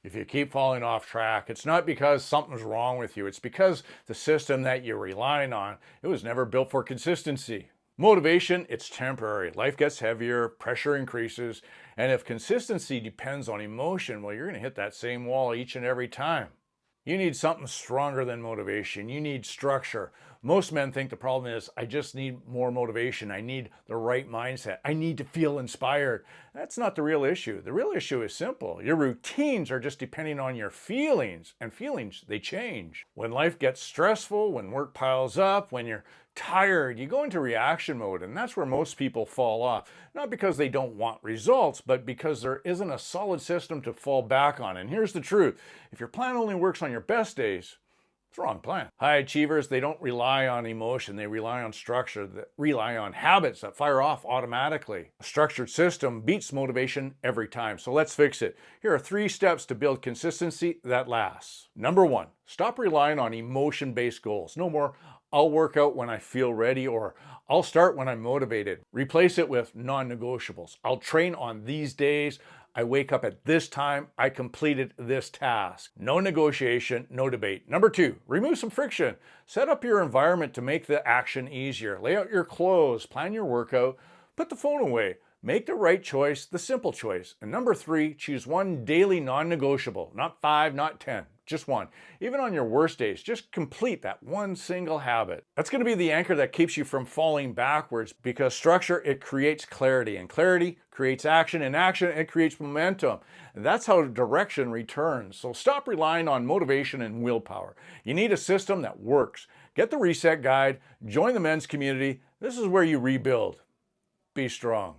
If you keep falling off track, it's not because something's wrong with you. It's because the system that you're relying on, it was never built for consistency. Motivation, it's temporary. Life gets heavier, pressure increases, and if consistency depends on emotion, well, you're going to hit that same wall each and every time. You need something stronger than motivation. You need structure. Most men think the problem is, I just need more motivation. I need the right mindset. I need to feel inspired. That's not the real issue. The real issue is simple. Your routines are just depending on your feelings, and feelings, they change. When life gets stressful, when work piles up, when you're tired, you go into reaction mode, and that's where most people fall off. Not because they don't want results, but because there isn't a solid system to fall back on. And here's the truth. If your plan only works on your best days, it's the wrong plan. High achievers, they don't rely on emotion. They rely on structure. They rely on habits that fire off automatically. A structured system beats motivation every time. So let's fix it. Here are 3 steps to build consistency that lasts. Number 1, stop relying on emotion-based goals. No more, I'll work out when I feel ready, or I'll start when I'm motivated. Replace it with non-negotiables. I'll train on these days. I wake up at this time. I completed this task. No negotiation, no debate. Number 2, remove some friction. Set up your environment to make the action easier. Lay out your clothes, plan your workout, put the phone away. Make the right choice, the simple choice. And number 3, choose one daily non-negotiable. Not 5, not 10. Just one. Even on your worst days, just complete that one single habit. That's going to be the anchor that keeps you from falling backwards, because structure, it creates clarity, and clarity creates action, and action, it creates momentum. And that's how direction returns. So stop relying on motivation and willpower. You need a system that works. Get the reset guide, join the men's community. This is where you rebuild. Be strong.